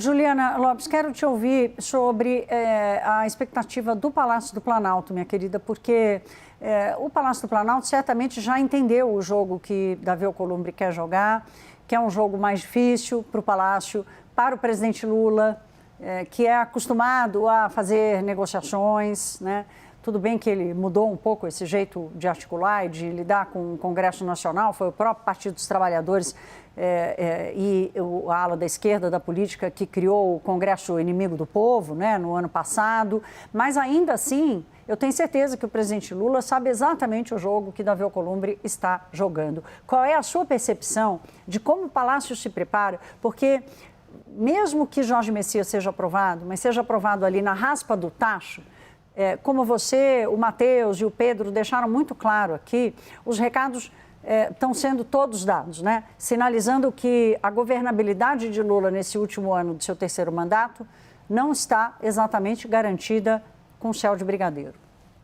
Juliana Lopes, quero te ouvir sobre a expectativa do Palácio do Planalto, minha querida, porque o Palácio do Planalto certamente já entendeu o jogo que Davi Alcolumbre quer jogar, que é um jogo mais difícil para o Palácio, para o presidente Lula, que é acostumado a fazer negociações, né? Tudo bem que ele mudou um pouco esse jeito de articular e de lidar com o Congresso Nacional, foi o próprio Partido dos Trabalhadores e a ala da esquerda da política que criou o Congresso Inimigo do Povo, né, no ano passado, mas ainda assim, eu tenho certeza que o presidente Lula sabe exatamente o jogo que Davi Alcolumbre está jogando. Qual é a sua percepção de como o Palácio se prepara? Porque mesmo que Jorge Messias seja aprovado, mas seja aprovado ali na raspa do tacho, como você, o Matheus e o Pedro deixaram muito claro aqui, os recados estão sendo todos dados, né? Sinalizando que a governabilidade de Lula nesse último ano do seu terceiro mandato não está exatamente garantida com o céu de brigadeiro.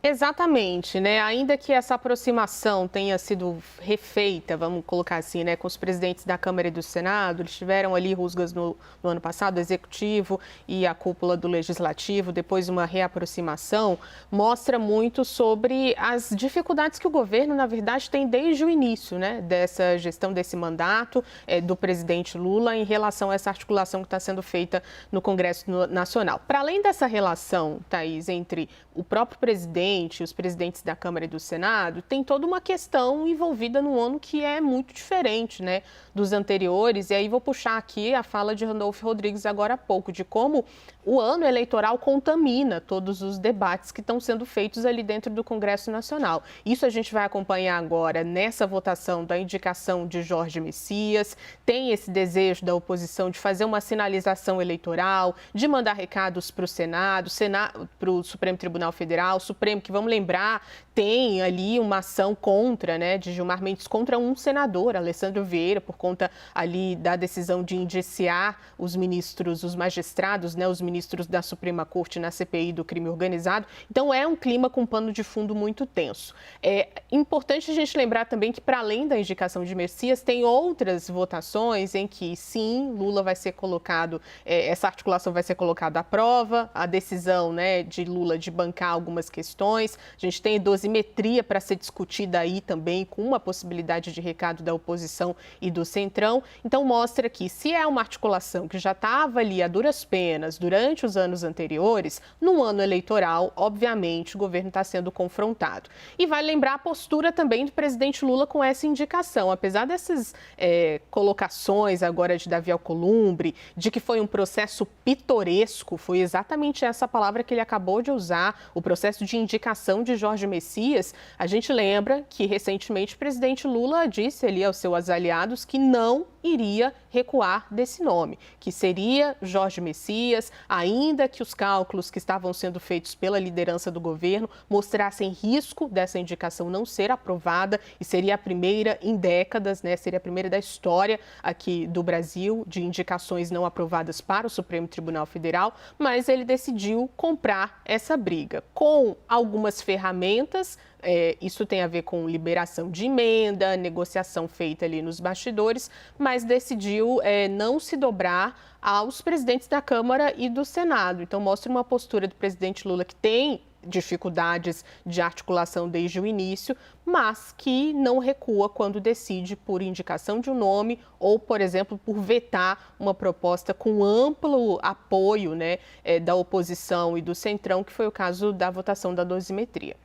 Exatamente, né? Ainda que essa aproximação tenha sido refeita, vamos colocar assim, né, com os presidentes da Câmara e do Senado, eles tiveram ali rusgas no ano passado, o Executivo e a cúpula do Legislativo, depois uma reaproximação, mostra muito sobre as dificuldades que o governo, na verdade, tem desde o início, né, dessa gestão desse mandato do presidente Lula em relação a essa articulação que está sendo feita no Congresso Nacional. Para além dessa relação, Thaís, entre o próprio presidente, os presidentes da Câmara e do Senado, tem toda uma questão envolvida no ano que é muito diferente, né, dos anteriores. E aí vou puxar aqui a fala de Randolfo Rodrigues agora há pouco, de como o ano eleitoral contamina todos os debates que estão sendo feitos ali dentro do Congresso Nacional. Isso a gente vai acompanhar agora nessa votação da indicação de Jorge Messias. Tem esse desejo da oposição de fazer uma sinalização eleitoral, de mandar recados para o Senado, para o Supremo Tribunal Federal, Supremo, que vamos lembrar, tem ali uma ação contra, né, de Gilmar Mendes contra um senador, Alessandro Vieira, por conta ali da decisão de indiciar os ministros, os magistrados, né, os ministros da Suprema Corte na CPI do crime organizado. Então é um clima com pano de fundo muito tenso. É importante a gente lembrar também que, para além da indicação de Messias, tem outras votações em que, sim, Lula vai ser colocado, essa articulação vai ser colocada à prova, a decisão, né, de Lula de bancar algumas questões. A gente tem dosimetria para ser discutida aí também, com uma possibilidade de recado da oposição e do Centrão. Então mostra que, se é uma articulação que já estava ali a duras penas durante os anos anteriores, no ano eleitoral, obviamente, o governo está sendo confrontado. E vai lembrar a postura também do presidente Lula com essa indicação. Apesar dessas colocações agora de Davi Alcolumbre, de que foi um processo pitoresco, foi exatamente essa palavra que ele acabou de usar, o processo de indicação de Jorge Messias, a gente lembra que recentemente o presidente Lula disse ali aos seus aliados que não iria recuar desse nome, que seria Jorge Messias, ainda que os cálculos que estavam sendo feitos pela liderança do governo mostrassem risco dessa indicação não ser aprovada, e seria a primeira em décadas, né? Seria a primeira da história aqui do Brasil de indicações não aprovadas para o Supremo Tribunal Federal, mas ele decidiu comprar essa briga com algumas ferramentas. Isso tem a ver com liberação de emenda, negociação feita ali nos bastidores, mas decidiu não se dobrar aos presidentes da Câmara e do Senado. Então, mostra uma postura do presidente Lula que tem dificuldades de articulação desde o início, mas que não recua quando decide por indicação de um nome ou, por exemplo, por vetar uma proposta com amplo apoio, né, da oposição e do Centrão, que foi o caso da votação da dosimetria.